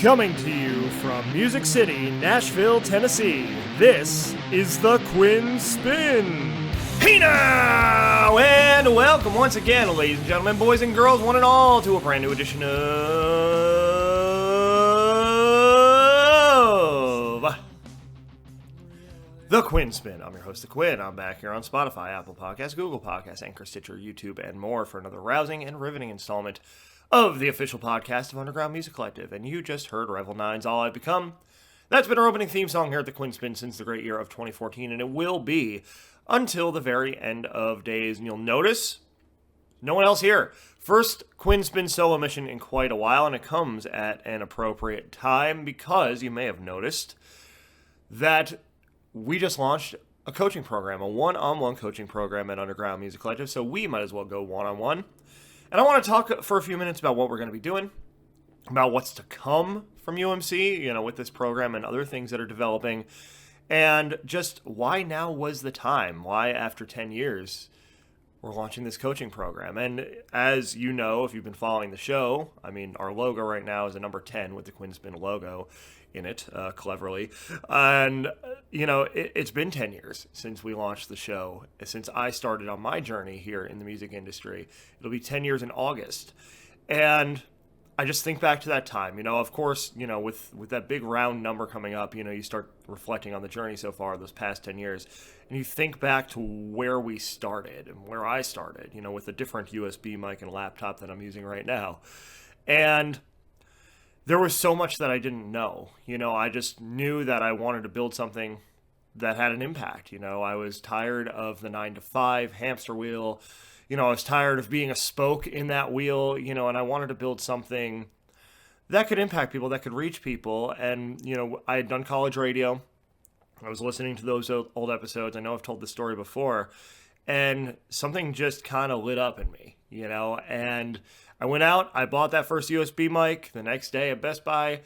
Coming to you from Music City, Nashville, Tennessee, this is the Quinn Spinn. Hey now, and welcome once again, ladies and gentlemen, boys and girls, one and all, to a brand new edition of The Quinn Spinn. I'm your host, The Quinn. I'm back here on Spotify, Apple Podcasts, Google Podcasts, Anchor, Stitcher, YouTube, and more for another rousing and riveting installment of the official podcast of Underground Music Collective. And you just heard Revel 9's All I've Become. That's been our opening theme song here at the Quinn Spinn since the great year of 2014, and it will be until the very end of days. And you'll notice no one else here. First Quinn Spinn solo mission in quite a while, and it comes at an appropriate time because you may have noticed that we just launched a coaching program, a one-on-one coaching program at Underground Music Collective, so we might as well go one-on-one. And I want to talk for a few minutes about what we're going to be doing, about what's to come from UMC, with this program and other things that are developing, and just why now was the time, why after 10 years we're launching this coaching program. And as you know, if you've been following the show, our logo right now is a number 10 with the Quinn Spinn logo in it, cleverly. And, it's been 10 years since we launched the show, since I started on my journey here in the music industry. It'll be 10 years in August. And I just think back to that time, of course, with that big round number coming up, you start reflecting on the journey so far, those past 10 years, and you think back to where we started and where I started, with a different USB mic and laptop that I'm using right now. And there was so much that I didn't know. I just knew that I wanted to build something that had an impact. I was tired of the 9-to-5 hamster wheel. I was tired of being a spoke in that wheel, and I wanted to build something that could impact people, that could reach people. And, I had done college radio. I was listening to those old episodes. I know I've told this story before. And something just kind of lit up in me, and I went out, I bought that first USB mic the next day at Best Buy,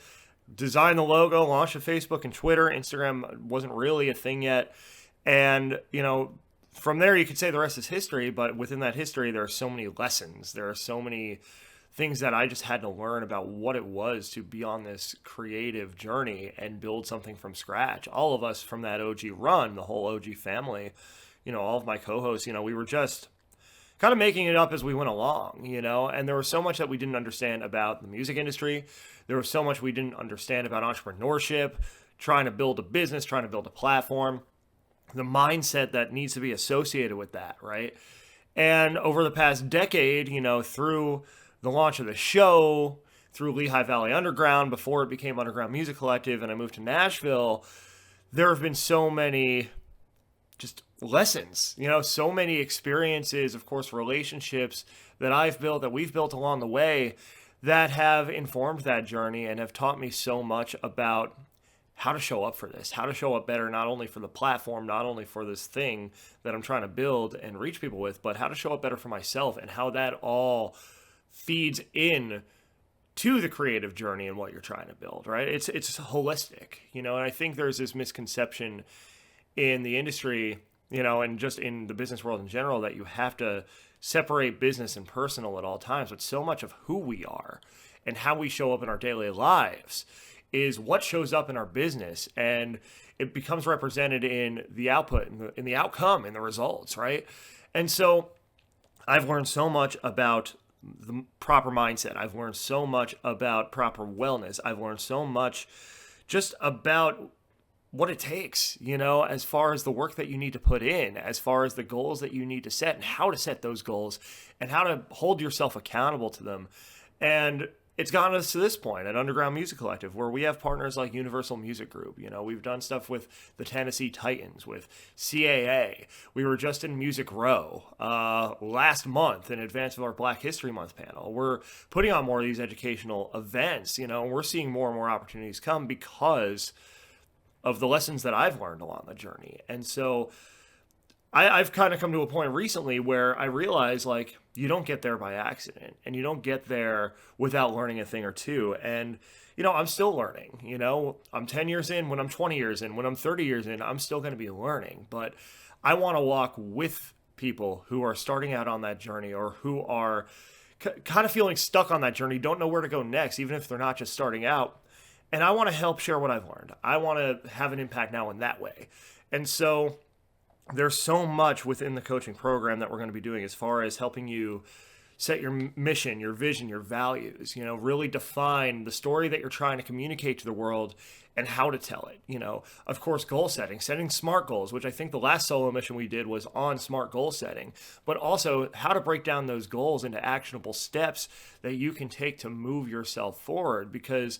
designed the logo, launched a Facebook and Twitter. Instagram wasn't really a thing yet. And, from there you could say the rest is history, but within that history, there are so many lessons. There are so many things that I just had to learn about what it was to be on this creative journey and build something from scratch. All of us from that OG run, the whole OG family, all of my co-hosts, we were just kind of making it up as we went along, and there was so much that we didn't understand about the music industry. There was so much we didn't understand about entrepreneurship, trying to build a business, trying to build a platform, the mindset that needs to be associated with that, right? And over the past decade, through the launch of the show, through Lehigh Valley Underground, before it became Underground Music Collective, and I moved to Nashville, there have been so many just lessons, so many experiences, of course, relationships that I've built, that we've built along the way that have informed that journey and have taught me so much about how to show up for this, how to show up better, not only for the platform, not only for this thing that I'm trying to build and reach people with, but how to show up better for myself and how that all feeds in to the creative journey and what you're trying to build, right? It's holistic, and I think there's this misconception in the industry, and just in the business world in general, that you have to separate business and personal at all times. But so much of who we are and how we show up in our daily lives is what shows up in our business, and it becomes represented in the output, in the outcome, in the results, right? And so I've learned so much about the proper mindset. I've learned so much about proper wellness. I've learned so much just about what it takes, as far as the work that you need to put in, as far as the goals that you need to set and how to set those goals and how to hold yourself accountable to them. And it's gotten us to this point at Underground Music Collective, where we have partners like Universal Music Group. We've done stuff with the Tennessee Titans, with CAA. We were just in Music Row last month in advance of our Black History Month panel. We're putting on more of these educational events, and we're seeing more and more opportunities come because of the lessons that I've learned along the journey. And so I've kind of come to a point recently where I realize, you don't get there by accident, and you don't get there without learning a thing or two. And, I'm still learning, I'm 10 years in. When I'm 20 years in, when I'm 30 years in, I'm still going to be learning. But I want to walk with people who are starting out on that journey, or who are kind of feeling stuck on that journey, don't know where to go next, even if they're not just starting out, And I want to help share what I've learned. I want to have an impact now in that way. And so there's so much within the coaching program that we're going to be doing as far as helping you set your mission, your vision, your values, really define the story that you're trying to communicate to the world and how to tell it. Of course, goal setting smart goals, which I think the last solo mission we did was on smart goal setting, but also how to break down those goals into actionable steps that you can take to move yourself forward, because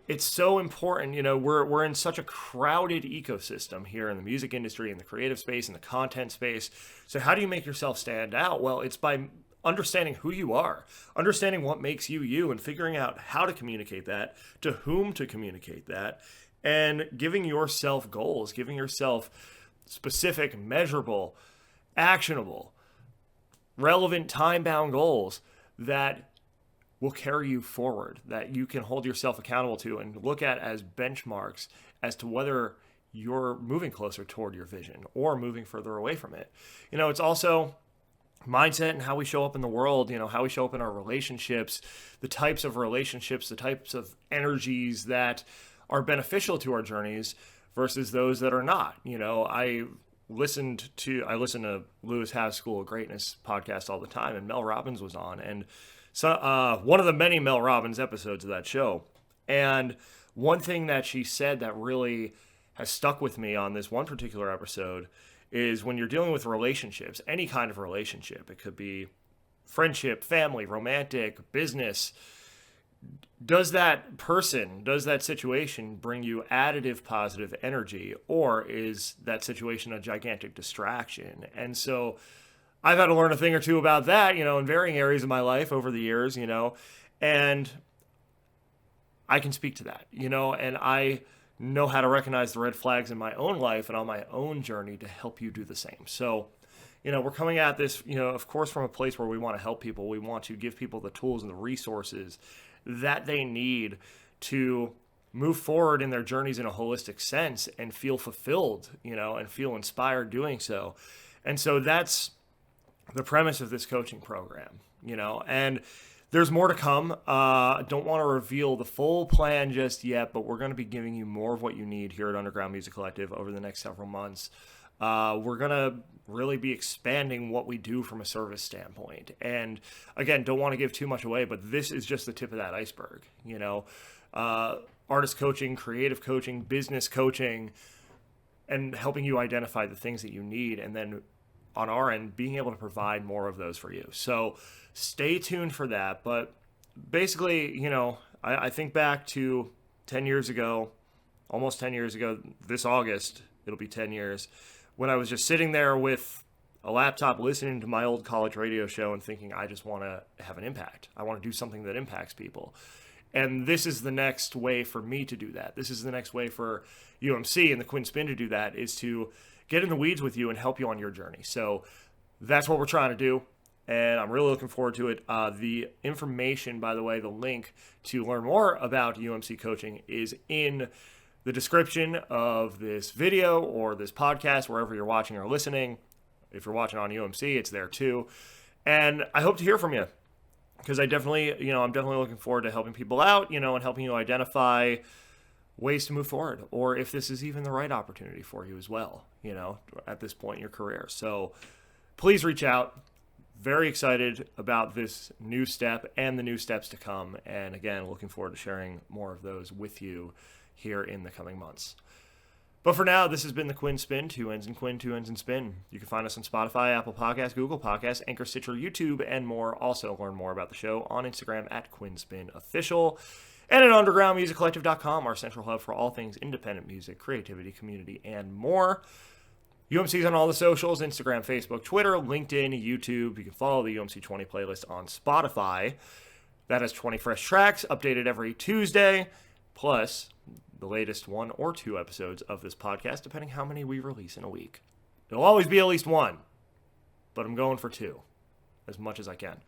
it's so important. We're in such a crowded ecosystem here in the music industry, in the creative space, in the content space. So how do you make yourself stand out? Well, it's by understanding who you are, understanding what makes you you, and figuring out how to communicate that, to whom to communicate that, and giving yourself goals, giving yourself specific, measurable, actionable, relevant, time-bound goals that will carry you forward, that you can hold yourself accountable to and look at as benchmarks as to whether you're moving closer toward your vision or moving further away from it. It's also mindset and how we show up in the world, how we show up in our relationships, the types of relationships, the types of energies that are beneficial to our journeys versus those that are not. I listen to Lewis Haas School of Greatness podcast all the time, and Mel Robbins was on, and so one of the many Mel Robbins episodes of that show. And one thing that she said that really has stuck with me on this one particular episode is when you're dealing with relationships, any kind of relationship, it could be friendship, family, romantic, business, does that situation bring you additive positive energy, or is that situation a gigantic distraction? And so I've had to learn a thing or two about that, in varying areas of my life over the years, and I can speak to that, and I know how to recognize the red flags in my own life and on my own journey to help you do the same. So, we're coming at this, of course, from a place where we want to help people. We want to give people the tools and the resources that they need to move forward in their journeys in a holistic sense and feel fulfilled, and feel inspired doing so. And so that's the premise of this coaching program, and there's more to come. Don't want to reveal the full plan just yet, but we're going to be giving you more of what you need here at Underground Music Collective over the next several months. We're going to really be expanding what we do from a service standpoint. And again, don't want to give too much away, but this is just the tip of that iceberg. Artist coaching, creative coaching, business coaching, and helping you identify the things that you need, and then on our end, being able to provide more of those for you. So stay tuned for that. But basically, I think back to 10 years ago, almost 10 years ago, this August, it'll be 10 years, when I was just sitting there with a laptop listening to my old college radio show and thinking, I just want to have an impact. I want to do something that impacts people. And this is the next way for me to do that. This is the next way for UMC and the Quinn Spinn to do that, is to get in the weeds with you and help you on your journey. So that's what we're trying to do, and I'm really looking forward to it. The information, by the way, the link to learn more about UMC Coaching is in the description of this video or this podcast, wherever you're watching or listening. If you're watching on UMC, it's there too. And I hope to hear from you, because I'm definitely looking forward to helping people out, and helping you identify ways to move forward, or if this is even the right opportunity for you as well, at this point in your career. So please reach out. Very excited about this new step and the new steps to come. And again, looking forward to sharing more of those with you here in the coming months. But for now, this has been the Quinn Spinn, 2 N's in Quinn, 2 N's in Spin. You can find us on Spotify, Apple Podcasts, Google Podcasts, Anchor, Stitcher, YouTube, and more. Also learn more about the show on Instagram at Quinn Spinn Official, and at undergroundmusiccollective.com, our central hub for all things independent music, creativity, community, and more. UMC's on all the socials: Instagram, Facebook, Twitter, LinkedIn, YouTube. You can follow the UMC 20 playlist on Spotify. That has 20 fresh tracks, updated every Tuesday, plus the latest 1 or 2 episodes of this podcast, depending how many we release in a week. It'll always be at least 1, but I'm going for 2, as much as I can.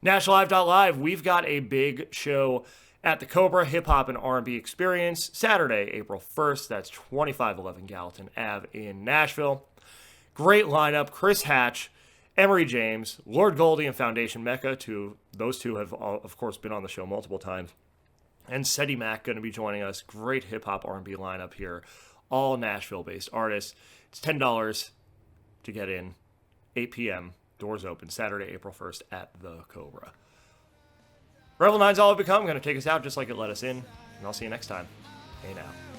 NashLive.live, we've got a big show at the Cobra Hip Hop and R&B Experience, Saturday, April 1st. That's 2511 Gallatin Ave in Nashville. Great lineup: Chris Hatch, Emery James, Lord Goldie, and Foundation Mecca. Those two have, of course, been on the show multiple times. and Seti Mack going to be joining us. Great hip-hop R&B lineup here. All Nashville-based artists. It's $10 to get in. 8 p.m. Doors open Saturday, April 1st at the Cobra. Revel 9's All I've Become going to take us out just like it let us in. And I'll see you next time. Hey now.